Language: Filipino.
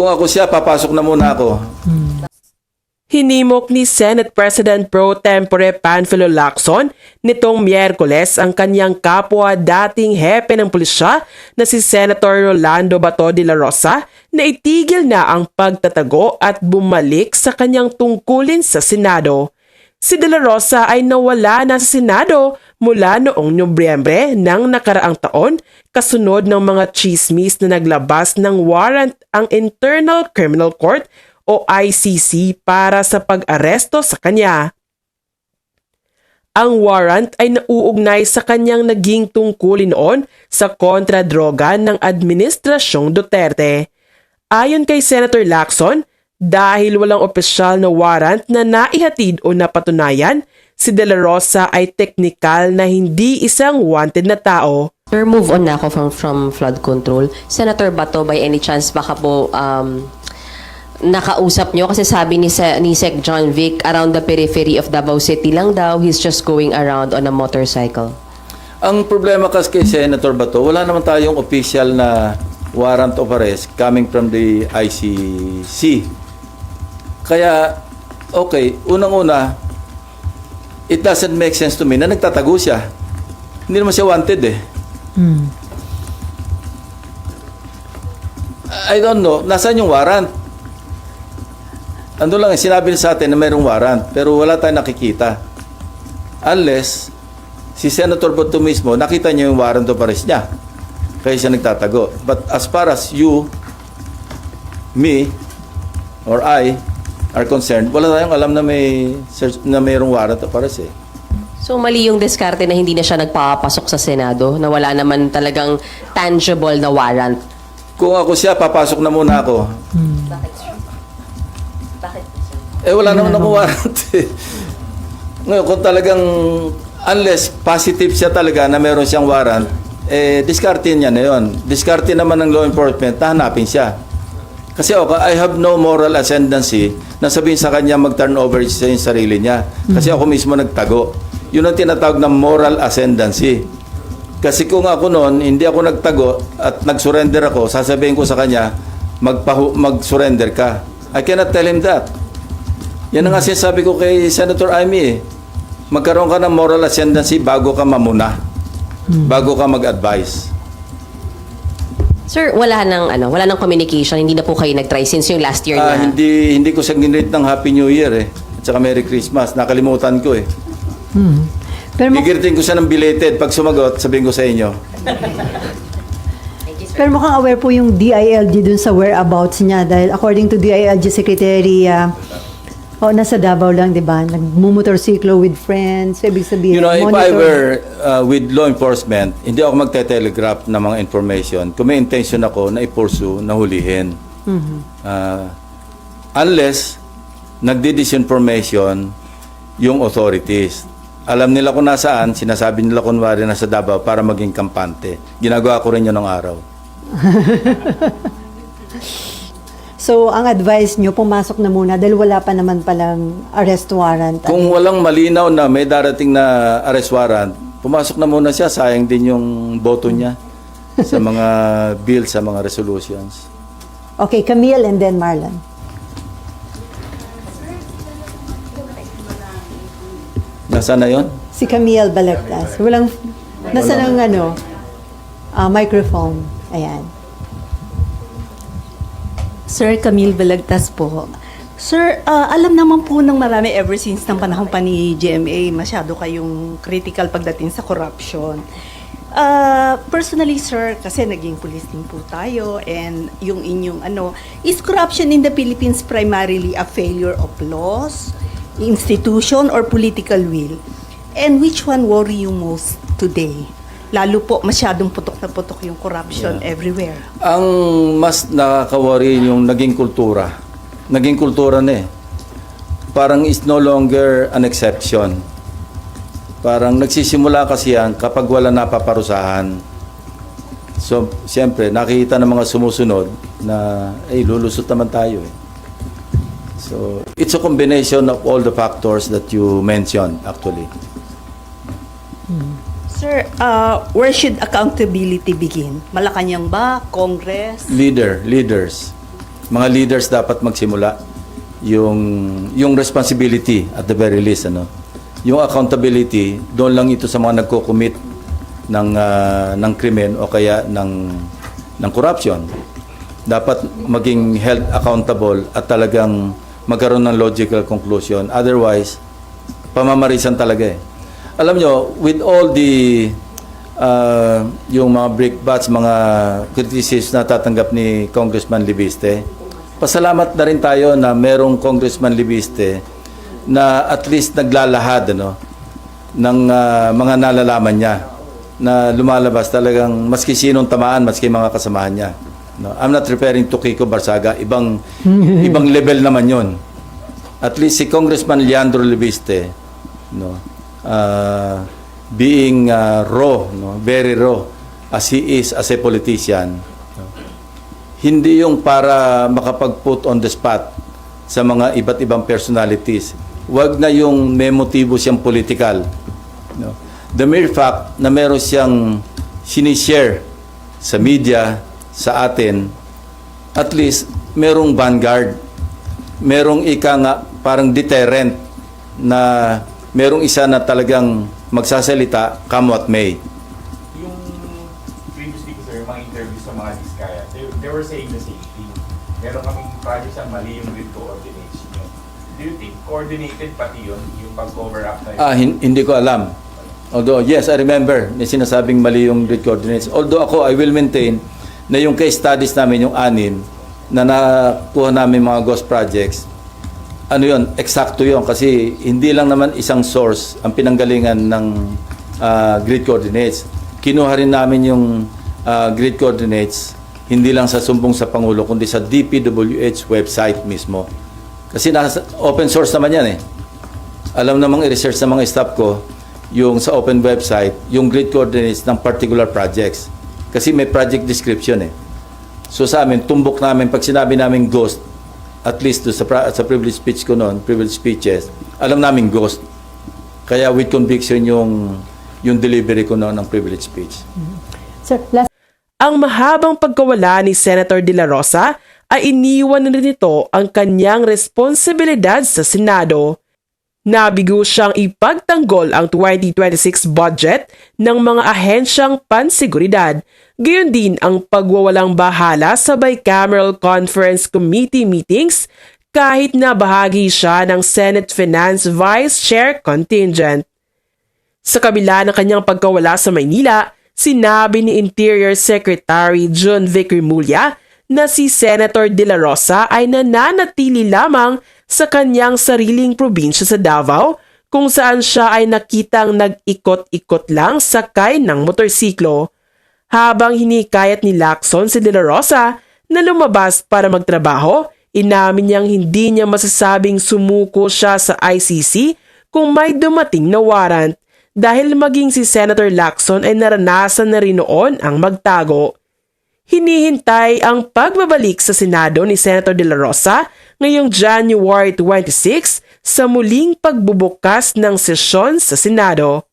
Kung ako siya, papasok na muna ako. Hinimok ni Senate President Pro Tempore Panfilo Lacson nitong Miyerkules ang kanyang kapwa dating hepe ng pulisya na si Senator Rolando Bato de la Rosa na itigil na ang pagtatago at bumalik sa kanyang tungkulin sa Senado. Si De La Rosa ay nawala na sa Senado mula noong Nobyembre ng nakaraang taon kasunod ng mga chismis na naglabas ng warrant ang Internal Criminal Court o ICC para sa pag-aresto sa kanya. Ang warrant ay nauugnay sa kanyang naging tungkulin noon sa kontra-droga ng Administrasyong Duterte. Ayon kay Senator Lacson, dahil walang opisyal na warrant na naihatid o napatunayan, si De La Rosa ay teknikal na hindi isang wanted na tao. Sir, move on na ako from flood control. Senator Bato, by any chance, baka po nakausap nyo? Kasi sabi ni Sec John Vic, around the periphery of Davao City lang daw, he's just going around on a motorcycle. Ang problema kasi kay Senator Bato, wala naman tayong official na warrant of arrest coming from the ICC. Kaya, okay, unang-una, it doesn't make sense to me na nagtatago siya. Hindi naman siya wanted eh. I don't know, nasaan yung warrant? Ando lang, sinabi sa atin na mayroong warrant, pero wala tayong nakikita. Unless, si Senator Bato mismo, nakita niya yung warrant of arrest niya. Kaya siya nagtatago. But as far as you, me, or I, are concerned, wala tayong alam na mayroong warrant of arrest eh. So, mali yung diskarte na hindi na siya nagpapasok sa Senado, na wala naman talagang tangible na warrant. Kung ako siya, papasok na muna ako. Eh, wala naman akong warrant eh. Ngayon, kung talagang, unless positive siya talaga na meron siyang warrant, eh, diskarte niya na yun. Diskarte naman ng law enforcement, hanapin siya. Kasi okay, I have no moral ascendancy na sabihin sa kanya mag-turn over sa yung sarili niya. Kasi ako mismo nagtago. Yun ang tinatawag na moral ascendancy. Kasi kung ako noon, hindi ako nagtago at nag-surrender ako, sasabihin ko sa kanya, mag-surrender ka. I cannot tell him that. Yan ang nga sinasabi ko kay Senator Amy eh. Magkaroon ka ng moral ascendancy bago ka mamuna. Bago ka mag-advise. Sir, wala nang communication, hindi na po kayo nag-try since yung last year na. Hindi ko siya ginrate ng Happy New Year eh. At saka Merry Christmas. Nakalimutan ko eh. Pero Gigirtin ko siya ng belated. Pag sumagot, sabihin ko sa inyo. Pero mukhang aware po yung DILG dun sa whereabouts niya dahil according to DILG Secretary, nasa Davao lang, di ba? Nagmumotorsiklo with friends. So, ibig sabihin, You know, if I were with law enforcement, hindi ako magte-telegraph ng mga information. Kung may intention ako na i-pursue, na hulihin. Unless, nagdi-disinformation yung authorities. Alam nila kung nasaan, sinasabi nila kunwari nasa Davao para maging kampante. Ginagawa ko rin yun ng araw. So, ang advice nyo, pumasok na muna dahil wala pa naman palang arrest warrant. Kung walang malinaw na may darating na arrest warrant, pumasok na muna siya. Sayang din yung boto niya sa mga bills, sa mga resolutions. Okay, Camille and then Marlon. Nasaan na yun? Si Camille Balagtas. Nasa ng microphone. Ayan. Sir Camille Balagtas po. Sir, alam naman po ng marami ever since ng panahon pa ni GMA, masyado kayong critical pagdating sa corruption. Personally, sir, kasi naging police din po tayo and yung inyong is corruption in the Philippines primarily a failure of laws, institution, or political will? And which one worry you most today? Lalo po, masyadong putok na putok yung corruption everywhere. Ang mas nakaka-worry yung naging kultura. Naging kultura na eh. Parang is no longer an exception. Parang nagsisimula kasi yan kapag wala napaparusahan. So, siyempre, nakikita ng mga sumusunod na, lulusot naman tayo eh. So, it's a combination of all the factors that you mentioned, actually. Sir, where should accountability begin? Malacanang ba? Congress? Leaders. mga leaders dapat magsimula yung responsibility at the very least, ano. Yung accountability, doon lang ito sa mga nagko-commit ng krimen o kaya ng corruption. Dapat maging held accountable at talagang magkaroon ng logical conclusion. Otherwise, pamamarisan talaga eh. Alam nyo, with all the yung mga brickbats, mga criticisms na tatanggap ni Congressman Libiste, pasalamat na rin tayo na merong Congressman Libiste na at least naglalahad ng mga nalalaman niya na lumalabas talagang maski sinong tamaan, maski mga kasamahan niya. No, I'm not referring to Kiko Barsaga, ibang level naman 'yon. At least si Congressman Leandro Libiste, being raw, very raw as he is as a politician, hindi yung para makapag-put on the spot sa mga iba't ibang personalities. Wag na yung may motibo siyang political. The mere fact na meron siyang sinishare sa media, sa atin, at least merong vanguard, merong ika nga parang deterrent na merong isa na talagang magsasalita come what may. Yung previously ko sir, mga interviews sa mga Diskaya, they were saying the same thing. Meron kaming projects ang mali yung grid coordination nyo. Do you think coordinated pati yun, yung pag-cover up na yun? Hindi ko alam. Although, yes, I remember na sinasabing mali yung grid coordinates. Although ako, I will maintain na yung case studies namin, yung 6 na nakuha namin mga ghost projects, eksakto yun. Kasi hindi lang naman isang source ang pinanggalingan ng grid coordinates. Kinuha rin namin yung grid coordinates, hindi lang sa sumbong sa Pangulo, kundi sa DPWH website mismo. Kasi nasa open source naman yan eh. Alam namang i-research ng mga staff ko, yung sa open website, yung grid coordinates ng particular projects. Kasi may project description eh. So sa amin, tumbok namin, pag sinabi namin ghost, at least sa privilege speech ko noon, privilege speeches, alam namin ghost. Kaya with conviction yung delivery ko noon ng privilege speech. Sir, last Ang mahabang pagkawala ni Senator De La Rosa ay iniwan na rin nito ang kanyang responsibilidad sa Senado. Nabigo siyang ipagtanggol ang 2026 budget ng mga ahensyang pansiguridad, gayon din ang pagwawalang bahala sa Bicameral Conference Committee meetings kahit na bahagi siya ng Senate Finance Vice Chair contingent. Sa kabila ng kanyang pagkawala sa Maynila, sinabi ni Interior Secretary John Vic Remulla na si Senator De La Rosa ay nananatili lamang sa kanyang sariling probinsya sa Davao kung saan siya ay nakitang nag-ikot-ikot lang sakay ng motorsiklo. Habang hinikayat ni Lacson si De La Rosa na lumabas para magtrabaho, inamin niyang hindi niya masasabing sumuko siya sa ICC kung may dumating na warrant dahil maging si Senator Lacson ay naranasan na rin noon ang magtago. Hinihintay ang pagbabalik sa Senado ni Senator De La Rosa ngayong January 26 sa muling pagbubukas ng sesyon sa Senado.